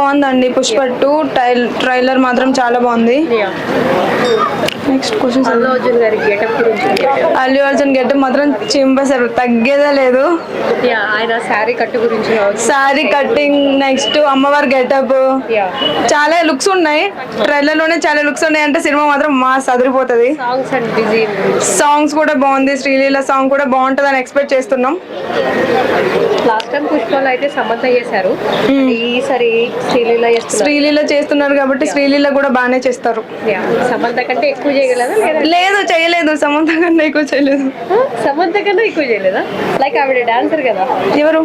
బాగుందండి. పుష్ప 2 ట్రైలర్ మాత్రం చాలా బాగుంది. Next question. అల్లు అర్జున్ గారి గెటప్ గురించి. అల్లు అర్జున్ గెటప్ మాత్రం చింపేశారు, తగ్గేదే లేదు. ఆయన శారీ కట్టు గురించి, శారీ కట్టింగ్, నెక్స్ట్ అమ్మవారి గెటప్, చాలా లుక్స్ ఉన్నాయి. ట్రైలర్ లోనే చాలా లుక్స్ ఉన్నాయి. అంటే సినిమా మాత్రం మాస్ అదిరిపోతుంది. సాంగ్స్ అండ్ బిజీ సాంగ్స్ కూడా బాగుంది. శ్రీలీల సాంగ్ కూడా బాగుంటుంది అని ఎక్స్పెక్ట్ చేస్తున్నాం. లాస్ట్ టైం పుష్పలో అయితే సమంత చేశారు, ఈసారి శ్రీలీల చేస్తున్నారు కాబట్టి శ్రీలీల కూడా బాగానే చేస్తారు. సమంత కంటే ఎక్కువ చేయగలదా? లేదు, చేయలేదు. సమంత కన్నా ఎక్కువ చేయలేదు. సమంత కన్నా ఎక్కువ చేయలేదా? లైక్ ఆవిడ డాన్సర్ కదా. ఎవరు?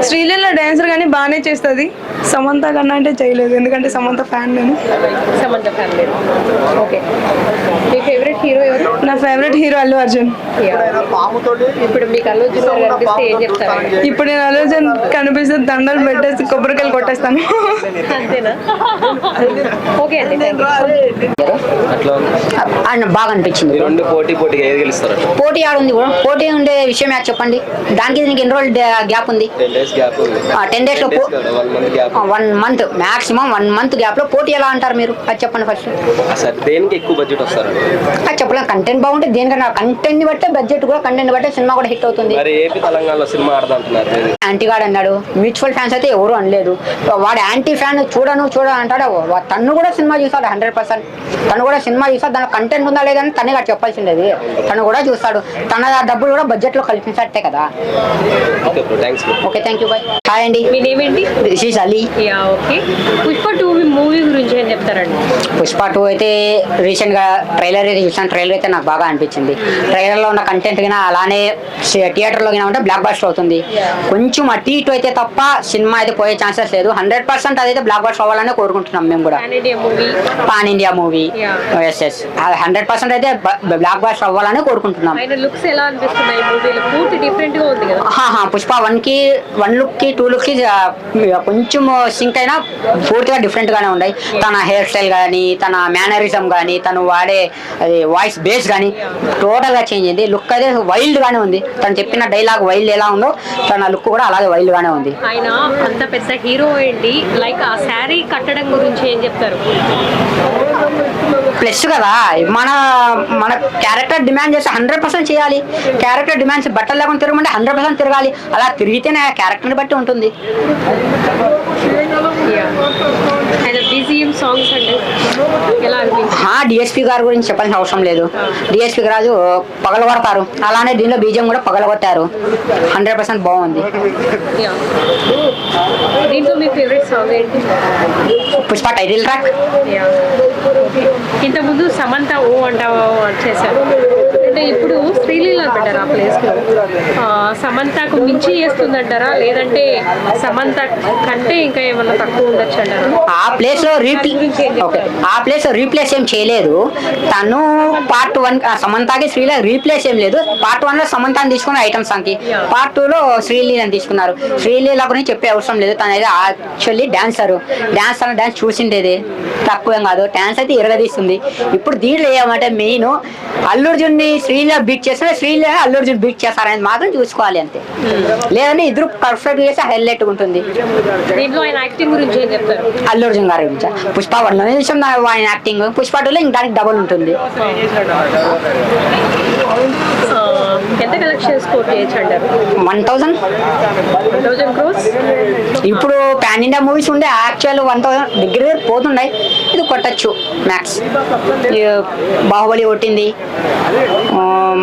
శ్రీలీల డాన్సర్ కానీ బాగానే చేస్తుంది. సమంత కన్నా అంటే చేయలేదు, ఎందుకంటే సమంత ఫ్యాన్ నేను. సమంత ఫ్యాన్ లేదు. ఓకే, మీ ఫేవరెట్ హీరో ఎవరు? నా ఫేవరెట్ హీరో అల్లు అర్జున్. ఇప్పుడు మీకు అల్లు అర్జున్ గారు కనిపిస్తే ఏం చెప్తారు? ఇప్పుడు నేను అల్లు అర్జున్ కనిపిస్తే దండలు పెట్టేసి కొబ్బరికాయలు కొట్టేస్తాను. అంతేనా? ఓకే అండి. బాగా అనిపించింది. పోటీ ఆడుంది. పోటీ ఉండే విషయం యాడ్ చెప్పండి. దానికి దీనికి ఎన్ని రోజులు గ్యాప్ ఉంది? 10 days లో 1 month మాక్సిమం 1 month గ్యాప్ లో పోటీ ఎలా అంటారు మీరు? అది చెప్పండి ఫస్ట్. దేనికి ఎక్కువ బడ్జెట్ వస్తారు? అది చెప్పలేం. కంటెంట్ బాగుంటే దేనికన్నా కంటెంట్ ని బట్టే బడ్జెట్ కూడా, కంటెంట్ బట్టే సినిమా కూడా హిట్ అవుతుంది. ఏపీ తెలంగాణలో సినిమా ఆడదంటున్నారు. యాంటీగాడు అన్నాడు, మ్యూచువల్ ఫ్యాన్స్ అయితే ఎవరు అనలేదు. వాడు యాంటీ ఫ్యాన్ చూడను అంటాడు. తను కూడా సినిమా చూస్తాడు 100%. తను కూడా సినిమా చూస్తాడు. దాని కంటెంట్ ఉందా లేదని తనే కాదు చెప్పాల్సిండేది. తను కూడా చూస్తాడు. తన డబ్బులు కూడా బడ్జెట్ లో కల్పించట్టే కదా. Okay, thank you, bye. Hi అండి. మీ నేమ్ ఏంటి? This is Ali. Okay, Pushpa 2 movie గురించి ఏం చెప్తారండి? పుష్ప 2 అయితే రీసెంట్ గా ట్రైలర్ అయితే చూసాను. ట్రైలర్ అయితే నాకు బాగా అనిపించింది. ట్రైలర్ లో ఉన్న కంటెంట్ గినా అలానే థియేటర్ లో గినా ఉంటే బ్లాక్ బస్టర్ అవుతుంది. కొంచెం అటు ఇటు అయితే తప్ప సినిమా అయితే పోయే ఛాన్సెస్ లేదు. 100% అదైతే బ్లాక్ బస్టర్ అవ్వాలనే కోరుకుంటున్నాం మేము కూడా. Pan India movie. ఎస్ 100% అయితే బ్లాక్ బస్టర్ అవ్వాలని కోరుకుంటున్నాం. లుక్స్ ఎలా అనిపిస్తున్నాయి మూవీలో? పూర్తి డిఫరెంట్ గా ఉంది కదా. పుష్ప 1 లుక్ కి 2 లుక్ కి కొంచెం సింక్ అయినా పూర్తిగా డిఫరెంట్ గానే ఉన్నాయి. తన హెయిర్ స్టైల్ కానీ, తన మేనరిజం కానీ, తను వాడే వాయిస్ బేస్ కానీ టోటల్ గా చేంజ్ అయింది. లుక్ అయితే వైల్డ్ గానే ఉంది. తను చెప్పిన డైలాగ్ వైల్డ్ ఎలా ఉందో తన లుక్ కూడా అలాగే వైల్డ్ గానే ఉంది. ఆయన అంత పెద్ద హీరో ఏంటి, లైక్ ఆ శారీ కట్టడం గురించి ఏం చెప్తారు? ప్లస్ కదా, మన క్యారెక్టర్ డిమాండ్ చేస్తే 100% చేయాలి. క్యారెక్టర్ డిమాండ్స్ బట్టలు లేకుండా తిరగమంటే 100% తిరగాలి. అలా తిరిగితేనే క్యారెక్టర్ని బట్టి ఉంటుంది. డిఎస్పీ గారి గురించి చెప్పాల్సిన అవసరం లేదు. డిఎస్పీ గారు పగలగొడతారు. అలానే దీనిలో బీజం కూడా పగలగొట్టారు. 100% బాగుంది. Pushpa title track. ఇంతకుముందు సమంత ఓ అంటావా చేశారు, అంటే ఇప్పుడు శ్రీలీల పెట్టారు ఆ ప్లేస్ లో. సమంతకు మించి చేస్తుందంటారా, లేదంటే సమంత కంటే ఇంకా ఏమన్నా తక్కువ ఉండొచ్చు అంటారా? ఆ ప్లేస్ లో రీప్లేస్ ఏం చేయలేదు. తను పార్ట్ 1 సమంతకి శ్రీలీల రీప్లేస్ ఏం లేదు. పార్ట్ 1 లో సమంతాన్ని తీసుకున్నారు ఐటమ్ సాంగ్ కి. పార్ట్ 2 లో శ్రీలీలని తీసుకున్నారు. శ్రీలీల గురించి చెప్పే అవసరం లేదు. తను అయితే యాక్చువల్లీ డాన్స్ చూసిండేది తక్కువేం కాదు. డాన్స్ అయితే ఇరగదీస్తుంది. ఇప్పుడు దీంట్లో ఏమంటే మెయిన్ అల్లు అర్జున్ ని శ్రీలీల బీట్ చేస్తే శ్రీలీల అల్లు అర్జున్ బీట్ చేస్తారనేది మాత్రం చూసుకోవాలి అంతే. లేదంటే ఇద్దరు పర్ఫెక్ట్ చేస్తే హైలైట్ ఉంటుంది. అల్లు అర్జున్ గారి గురించి పుష్ప 1 లో నిమిషం ఆయన యాక్టింగ్, పుష్ప 2 లో ఇంక దానికి డబుల్ ఉంటుంది. ఎంత కలెక్షన్ స్కోర్ చేయొచ్చు అంటారు? 1000 crores. ఇప్పుడు పాన్ ఇండియా మూవీస్ ఉండే యాక్చువల్ 1000 దగ్గర పోతున్నాయి. ఇది కొట్టచ్చు మ్యాక్స్. బాహుబలి కొట్టింది,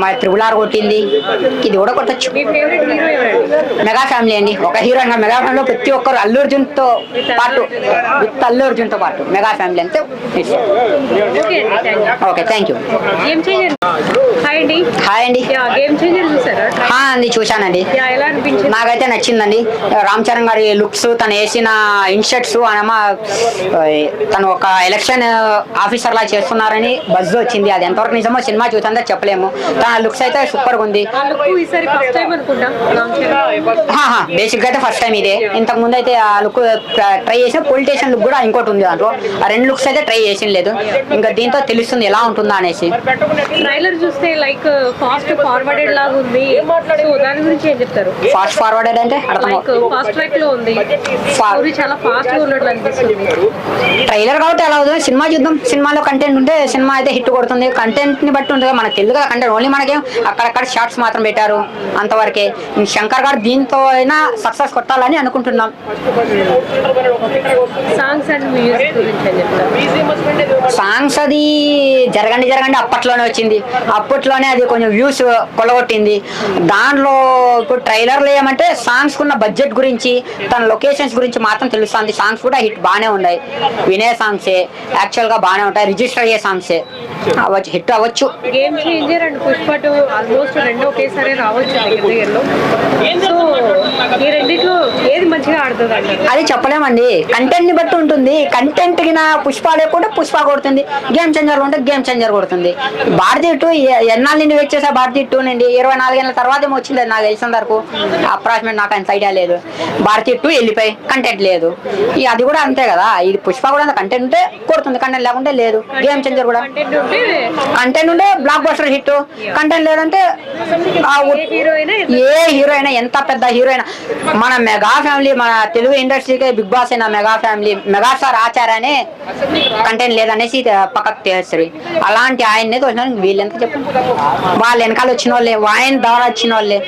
మా త్రిబుల్ కొట్టింది, ఇది కూడా కొట్టచ్చు. మెగా ఫ్యామిలీ అండి. ఒక హీరో అన్న మెగా ఫ్యామిలీలో ప్రతి ఒక్కరు అల్లు అర్జున్ తో పాటు మెగా ఫ్యామిలీ అంతే. Okay, thank you. హాయ్ అండి. అండి చూశానండి. నాకైతే నచ్చిందండి. రామ్ చరణ్ గారి లుక్స్, తను వేసిన ఇన్షర్ట్స్, తను ఒక ఎలక్షన్ ఆఫీసర్ లా చేస్తున్నారని బజ్ వచ్చింది. అది ఎంతవరకు నిజమో సినిమా చూసంతా చెప్పలేము. తన లుక్స్ అయితే సూపర్ గా ఉంది. బేసిక్ గా అయితే ఫస్ట్ టైం ఇదే. ఇంతకు ముందు అయితే ఆ లుక్ ట్రై చేసిన పొలిటీషియన్ లుక్ కూడా ఇంకోటి ఉంది దాంట్లో. ఆ 2 లుక్స్ అయితే ట్రై చేసిన లేదు. ఇంకా దీంతో తెలుస్తుంది ఎలా ఉంటుందా అనేసి. ట్రైలర్ చూస్తే లైక్ ఫాస్ట్ ఫార్వర్డెడ్ లాగా ఉంది, సో దాని గురించి ఏం చెప్తారు? ఫాస్ట్ ఫార్వర్డెడ్ అంటే అర్థం లైక్ ఫాస్ట్ ట్రాక్ లో ఉంది, స్టోరీ చాలా ఫాస్ట్ గా ఉన్నట్లు అనిపిస్తుంది. ట్రైలర్ కాబట్టి అలా అవుతుంది. సినిమా చూద్దాం, సినిమాలో కంటెంట్ ఉంటే సినిమా అయితే హిట్ కొడుతుంది. కంటెంట్ ని బట్టి ఉంటుంది, మనకు తెలుగు కంటెంట్ ఓన్లీ మనకి అక్కడక్కడ షార్ట్స్ మాత్రం పెట్టారు అంతవరకే. శంకర్ గారు దీంతో అయినా సక్సెస్ కొట్టాలని అనుకుంటున్నాం. సాంగ్స్ అండ్ మ్యూజిక్ గురించి ఏం చెప్తారు? సాంగ్స్ అది జరగండి అప్పట్లోనే వచ్చింది, అప్పట్లోనే అది కొంచెం వ్యూస్ కొలగొట్టింది. దాంట్లో ఇప్పుడు ట్రైలర్లు ఏమంటే సాంగ్స్ కున్న బడ్జెట్ గురించి, తన లొకేషన్స్ గురించి మాత్రం తెలుస్తుంది. సాంగ్స్ కూడా హిట్ బాగానే ఉన్నాయి, వినే సాంగ్సే యాక్చువల్గా బాగానే ఉంటాయి, రిజిస్టర్ అయ్యే సాంగ్సే అవ్వచ్చు, హిట్ అవ్వచ్చు. Game changer and Pushpa 2 almost రెండు ఒకేసారి రావచ్చు దగ్గరలో. సో ఈ రెండిట్లో ఏది మంచిగా ఆడుతుంది అంటారు? అది చెప్పలేమండి, కంటెంట్ ని బట్టి ఉంటుంది. కంటెంట్ కి నా పుష్ప లేకుంటే పుష్ప కొడుతుంది, గేమ్ చేంజర్ ఉంటే గేమ్ చేంజర్ కొడుతుంది. భారతీ 2 ఎన్నాళ్ళ నుండి వెయిట్ చేసా, భారతీ 2 నుండి 24 ఏళ్ళ తర్వాత ఏమో వచ్చింది నాకు తెలిసిన వరకు, అప్రాక్సిమేట్ నాకు అంత ఐడియా లేదు. భారతీ 2 వెళ్ళిపోయి కంటెంట్ లేదు, అది కూడా అంతే కదా. ఇది పుష్ప కూడా కంటెంట్ ఉంటే కొడుతుంది, కంటెంట్ లేకుంటే లేదు. గేమ్ చేంజర్ కూడా కంటెంట్ ఉంటే బ్లాక్ బస్టర్ హిట్, కంటెంట్ లేదంటే ఏ హీరో అయినా, ఎంత పెద్ద హీరో అయినా, మన మెగా ఫ్యామిలీ, మన తెలుగు ఇండస్ట్రీకి బిగ్ బాస్ అయినా మెగా ఫ్యామిలీ, మెగాస్టార్ ఆచార్యనే కంటెంట్ లేదనేసి పక్కకు తీస్తారు. అలాంటి ఆయన్నే తోసిన వీళ్ళు ఎంత చెప్పు, వాళ్ళ వెనకాల వచ్చిన వాళ్ళే, ఆయన ద్వారా వచ్చిన వాళ్ళే.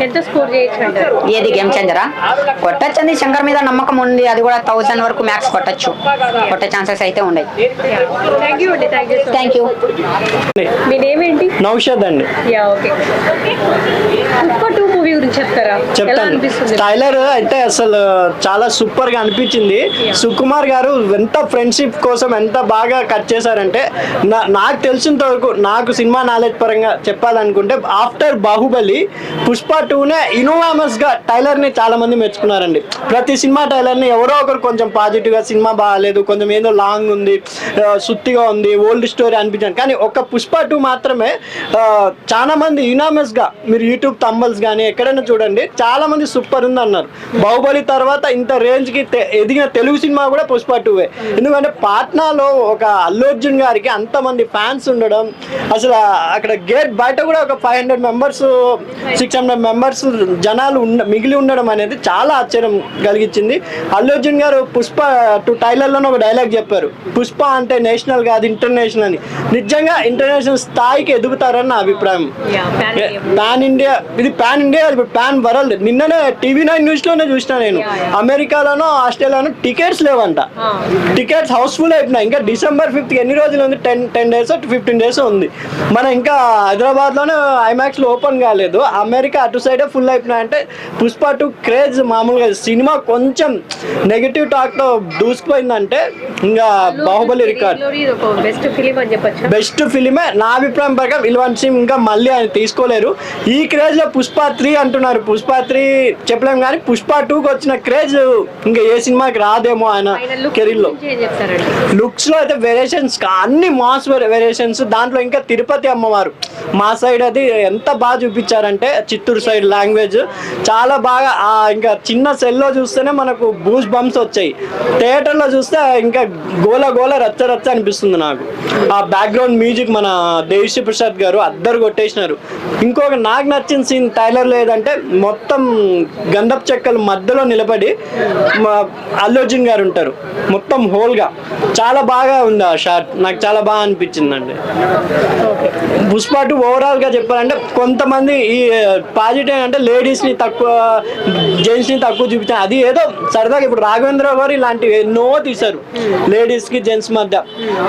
ఎంత స్కోర్ చేయొచ్చు అంటారు? ఏది గేమ్ చేంజరా? కొట్టచ్చండి, శంకర్ మీద నమ్మకం ఉంది, అది కూడా 1000 వరకు మ్యాక్స్ కొట్టచ్చు, కొట్టే ఛాన్సెస్ అయితే ఉన్నాయి. థ్యాంక్ యూ అండి, థ్యాంక్ యూ. మీ నేమ్ ఏంటి? నౌషద్ అండి. Yeah okay. పుష్ప 2 మూవీ గురించి చెప్తారా? ఎలా చెప్తాను. అనిపిస్తుంది? ట్రైలర్ అయితే అసలు చాలా సూపర్ గా అనిపించింది. సుకుమార్ గారు ఎంత ఫ్రెండ్షిప్ కోసం ఎంత బాగా కట్ చేశారంటే, నాకు తెలిసినంత వరకు, నాకు సినిమా నాలెడ్జ్ పరంగా చెప్పాలనుకుంటే, ఆఫ్టర్ బాహుబలి పుష్ప 2నే ఇనోవామస్ గా ట్రైలర్ ని చాలా మంది మెచ్చుకున్నారండి. ప్రతి సినిమా ట్రైలర్ ని ఎవరో ఒకరు కొంచెం పాజిటివ్ గా, సినిమా బాగాలేదు, కొంచెం ఏదో లాంగ్ ఉంది, సుత్తిగా ఉంది, ఓల్డ్ స్టోరీ అనిపించాను. కానీ ఒక పుష్ప 2 మాత్రమే చాలా మంది యునామస్ గా, మీరు యూట్యూబ్ తంబల్స్ కానీ ఎక్కడైనా చూడండి, చాలా మంది సూపర్ ఉంది అన్నారు. బాహుబలి తర్వాత ఇంత రేంజ్ కి ఎదిగిన తెలుగు సినిమా కూడా పుష్ప 2. ఎందుకంటే పాట్నాలో ఒక అల్లు అర్జున్ గారికి అంతమంది ఫ్యాన్స్ ఉండడం, అసలు అక్కడ గేట్ బయట కూడా ఒక 500 మెంబర్స్ 600 మెంబర్స్ జనాలు మిగిలి ఉండడం అనేది చాలా ఆశ్చర్యం కలిగించింది. అల్లు అర్జున్ గారు పుష్ప 2 ట్రైలర్లోనే ఒక డైలాగ్ చెప్పారు, పుష్ప అంటే నేషనల్ కాదు ఇంటర్నేషనల్ అని. నిజంగా ఇంటర్నేషనల్ స్థాయికి ఎదుగుతారని నా అభిప్రాయం. పాన్ ఇండియా, ఇది పాన్ ఇండియా, ఇప్పుడు పాన్ వరల్డ్. నిన్ననే TV9 న్యూస్ లోనే చూసినా నేను, అమెరికాలోనో ఆస్ట్రేలియాలో టికెట్స్ లేవంట, టికెట్స్ హౌస్ఫుల్ అయిపోయినాయి. ఇంకా December 5th ఎన్ని రోజులు ఉంది? 10 days 15 days ఉంది. మన ఇంకా హైదరాబాద్ లోనే ఐమాక్స్ లో ఓపెన్ కాలేదు, అమెరికా అటు సైడే ఫుల్ అయిపోయినాయి. అంటే పుష్ప 2 క్రేజ్ మామూలుగా, సినిమా కొంచెం నెగిటివ్ టాక్ తో దూసుకుపోయిందంటే ఇంకా బాహుబలి రికార్డ్. బెస్ట్ ఫిలిం అని చెప్పొచ్చు. బెస్ట్ ఫిలిమే నా అభిప్రాయం ప్రకారం. ఇలాంటి సినిమా ఇంకా మళ్ళీ ఆయన తీసుకోలేరు. ఈ క్రేజ్ లో పుష్ప 3 అంటున్నారు, పుష్ప 3 చెప్పలేము కానీ పుష్ప 2కి వచ్చిన క్రేజ్ ఇంకా ఏ సినిమాకి రాదేమో ఆయన కెరీర్ లో. లుక్స్ లో అయితే వేరియేషన్స్, అన్ని మాస్ వేరియేషన్స్. దాంట్లో ఇంకా తిరుపతి అమ్మవారు మా సైడ్ అది ఎంత బాగా చూపించారంటే, చిత్తూరు సైడ్ లాంగ్వేజ్ చాలా బాగా. ఇంకా చిన్న సెల్లో చూస్తేనే మనకు బూస్ బంప్స్ వచ్చాయి, థియేటర్లో చూస్తే ఇంకా గోల గోల రచ్చ రచ్చ అనిపిస్తుంది నాకు. ఆ బ్యాక్గ్రౌండ్ మ్యూజిక్ మన దేవిశ్రీ ప్రసాద్ గారు అద్దరు కొట్టేసినారు. ఇంకొక నాకు నచ్చిన సీన్ ట్రైలర్ లేదంటే, మొత్తం గంధపు చెక్కలు మధ్యలో నిలబడి అల్లు అర్జున్ గారు ఉంటారు మొత్తం హోల్గా, చాలా బాగా ఉంది ఆ షాట్, నాకు చాలా బాగా అనిపించిందండి. పుష్ప 2 ఓవరాల్ గా చెప్పాలంటే, కొంతమంది ఈ పాజిటివ్ అంటే లేడీస్ ని తక్కువ, జెంట్స్ ని తక్కువ చూపించారు. అది ఏదో సరదాగా, ఇప్పుడు రాఘవేంద్ర గారు ఇలాంటివి ఎన్నో తీశారు లేడీస్ కి జెంట్స్ మధ్య,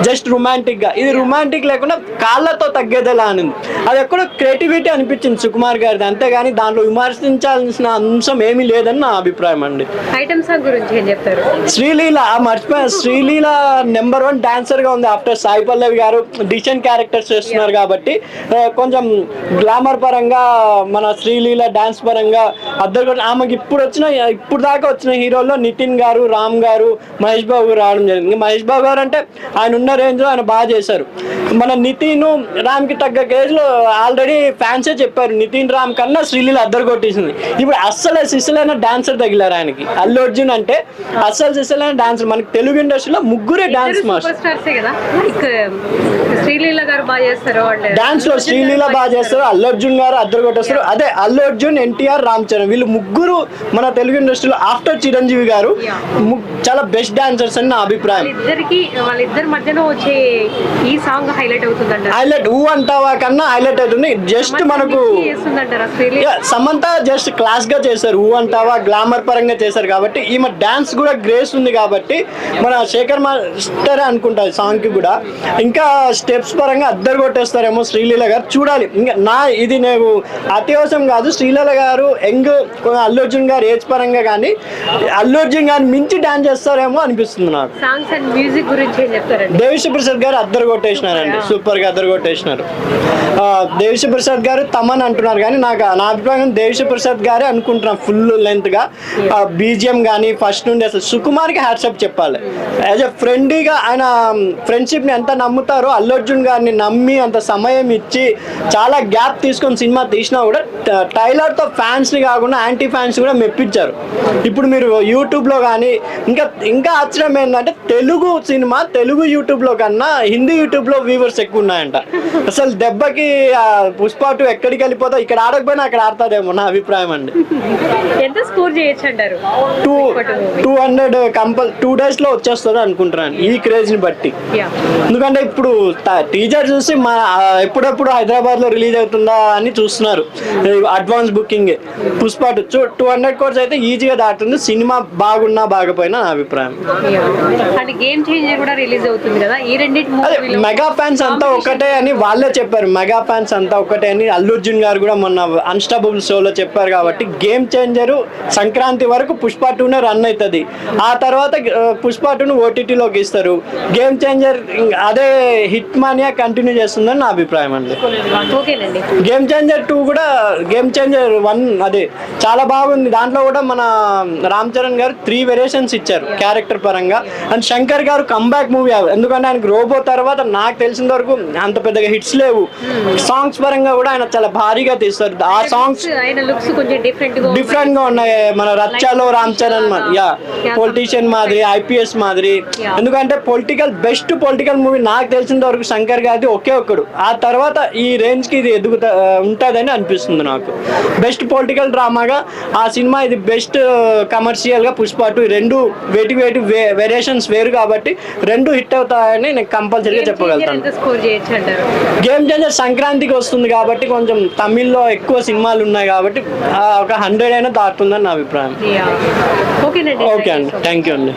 జస్ట్ రొమాంటిక్ గా. ఇది రొమాంటిక్ లేకుండా కాళ్ళతో తగ్గేదేలా అని, అది ఎక్కడో క్రియేటివిటీ అనిపించింది సుకుమార్ గారిది, అంతేగాని దాంట్లో విమర్శించాల్సిన అంశం ఏమీ లేదని నా అభిప్రాయం అండి. ఐటమ్ సాంగ్ గురించి ఏం చెప్తారు? శ్రీలీల మర్చిపోయా, శ్రీలీల నెంబర్ 1 డాన్సర్ గా ఉంది. ఆఫ్టర్ సాయి పల్లవి గారు డిసెంట్ క్యారెక్టర్స్ చేస్తున్నారు కాబట్టి కొంచెం గ్లామర్ పరంగా, మన శ్రీలీల డాన్స్ పరంగా అద్దరు. ఆమెకి ఇప్పుడు దాకా వచ్చిన హీరోల్లో నితిన్ గారు, రామ్ గారు, మహేష్ బాబు గారు రావడం జరిగింది. మహేష్ బాబు గారు అంటే ఆయన ఉన్న రేంజ్ లో ఆయన బాగా చేశారు. మన నితిన్ రామ్ కి తగ్గ కేజ్ లో ఆల్రెడీ ఫ్యాన్సే చెప్పారు, నితిన్ రామ్ కన్నా శ్రీలీల అద్దరు కొట్టేసింది. ఇప్పుడు అస్సలు సిస్సులైన డాన్సర్ తగిలారు ఆయనకి. అల్లు అర్జున్ అంటే అస్సలు సిస్సులైన డాన్సర్. మనకి తెలుగు ఇండస్ట్రీలో ముగ్గురే డాన్స్ మాస్టర్. సూపర్ స్టార్సే కదా. శ్రీలీల గారు బాగా చేస్తారు అంటే డాన్స్ లో శ్రీలీల బాగా చేస్తారు, అల్లు అర్జున్ గారు అద్దరు కొట్టేస్తారు. అదే అల్లు అర్జున్, ఎన్టీఆర్, రామ్ చరణ్ వీళ్ళు ముగ్గురు మన తెలుగు ఇండస్ట్రీలో ఆఫ్టర్ చిరంజీవి గారు చాలా బెస్ట్ డాన్సర్స్ అని నా అభిప్రాయం. వాళ్ళిద్దరి మధ్యన వచ్చే ఈ సాంగ్ హైలైట్ అవుతుందంట. హైలైట్ ఊ అంటావా కన్నా హైలైట్ అవుతుంది. జస్ట్ మనకు సమంత జస్ట్ క్లాస్ గా చేశారు. ఊ అంటావా గ్లామర్ పరంగా చేశారు కాబట్టి ఈమె డాన్స్ కూడా గ్రేస్ ఉంది కాబట్టి మన శేఖర్ మాస్టర్ అనుకుంటా సాంగ్ కి కూడా ఇంకా స్టెప్స్ పరంగా అద్దరు కొట్టేస్తారేమో శ్రీలీల గారు. చూడాలి. ఇంకా ఇది నేను అత్యవసరం కాదు, శ్రీలీల గారు యంగ్ అల్లు అర్జున్ గారు ఏజ్ పరంగా కానీ అల్లు అర్జున్ గారిని మించి డాన్స్ చేస్తారేమో అనిపిస్తుంది నాకు. సాంగ్స్ అండ్ మ్యూజిక్ గురించి ఏం చెప్తారండి? దేవిశ్రీ ప్రసాద్ గారు అద్దరు కొట్టేసినారండి, సూపర్ గా అద్దరు కొట్టేసినారు. దేవిశ్రీ ప్రసాద్ గారు తమన్ అంటున్నారు కానీ నాకు నా అభిప్రాయం దేవిశ్రీ ప్రసాద్ గారే అనుకుంటున్నాను ఫుల్ లెంత్ గా. బీజిఎం కానీ ఫస్ట్ నుండి అసలు సుకుమార్ కి హ్యాట్సప్ చెప్పాలి. యాజ్ ఎ ఫ్రెండ్లీగా ఆయన ఫ్రెండ్షిప్ ని ఎంత నమ్ముతారో అల్లు అర్జున్ గారిని నమ్మి అంత సమయం ఇచ్చి చాలా గ్యాప్ తీసుకొని సినిమా తీసినా కూడా టైలర్ తో ఫ్యాన్స్ ని కాకుండా యాంటీ ఫ్యాన్స్ కూడా మెప్పించారు. ఇప్పుడు మీరు యూట్యూబ్ లో కానీ ఇంకా ఆశ్చర్యం ఏంటంటే తెలుగు సినిమా తెలుగు యూట్యూబ్ లో కన్నా హిందీ యూట్యూబ్ లో వ్యూవర్స్ ఎక్కువ ఉన్నాయంట. అసలు దెబ్బకి పుష్ప 2 ఎక్కడికి వెళ్ళిపోతా, ఇక్కడ ఆడకపోయినా అక్కడ ఆడతాదేమో నా అభిప్రాయం అండి. ఎంత స్కోర్ చేయొచ్చు అంటారు? 200 2 days లో వచ్చేస్తుంది అనుకుంటున్నాను ఈ క్రేజ్ ని బట్టి. ఎందుకంటే ఇప్పుడు టీజర్ చూసి ఎప్పుడెప్పుడు హైదరాబాద్ లో రిలీజ్ అవుతుందా అని చూస్తున్నారు. అడ్వాన్స్ బుకింగ్ పుష్ప 200 crores అయితే ఈజీగా దాటుతుంది. సినిమా బాగున్నా బాగపోయినా నా అభిప్రాయం. అంటే గేమ్ చేంజర్ కూడా రిలీజ్ అవుతుంది కదా, ఈ రెండింటి మెగా ఫ్యాన్స్ అంతా ఒకటే అని వాళ్ళే చెప్పారు. మెగా ఫ్యాన్స్ అంతా ఒకటే అని అల్లు అర్జున్ గారు కూడా మొన్న అన్స్టాపబుల్ షోలో చెప్పారు. కాబట్టి గేమ్ చేంజర్ సంక్రాంతి వరకు పుష్ప 2 రన్ అవుతుంది. ఆ తర్వాత పుష్ప 2 ఓటీటీలోకి ఇస్తారు. గేమ్ చేంజర్ అదే హిట్ మానియా కంటిన్యూ చేస్తుందని నా అభిప్రాయం అండి. గేమ్ చేంజర్ 2 కూడా గేమ్ చేంజర్ 1 అదే చాలా బాగుంది. దాంట్లో కూడా మన రామ్ చరణ్ గారు 3 వేరియేషన్స్ ఇచ్చారు క్యారెక్టర్ పరంగా. అండ్ శంకర్ గారు కంబ్యాక్ మూవీ, ఎందుకంటే ఆయనకు రోబో తర్వాత నాకు తెలిసిన వరకు అంత పెద్దగా హిట్స్ లేవు. సాంగ్స్ పరంగా కూడా ఆయన చాలా భారీగా తీస్తారు. ఆ సాంగ్స్ డిఫరెంట్ గా ఉన్నాయి. మన రచ్చాలో రామ్ చరణ్ పొలిటీషియన్ మాదిరి, ఐపీఎస్ మాదిరి. ఎందుకంటే బెస్ట్ పొలిటికల్ మూవీ నాకు తెలిసిన వరకు శంకర్ గారిది ఒకే ఒక్కడు. ఆ తర్వాత ఈ రేంజ్ కి ఇది ఉంటుందని అనిపిస్తుంది నాకు. బెస్ట్ పొలిటికల్ డ్రామాగా ఆ సినిమా, ఇది బెస్ట్ కమర్షియల్ గా పుష్ప 2 రెండు వేటి వేరియేషన్స్ వేరు కాబట్టి రెండు హిట్ అవుతాయని నేను కంపల్సరీగా చెప్పగలుగుతాను. గేమ్ చేంజర్ సంక్రాంతికి వస్తుంది కాబట్టి కొంచెం తమిళ్లో ఎక్కువ సినిమాలు ఉన్నాయి కాబట్టి ఒక 100 అయినా దాటుతుందని నా అభిప్రాయం. ఓకే అండి, థ్యాంక్ యూ అండి.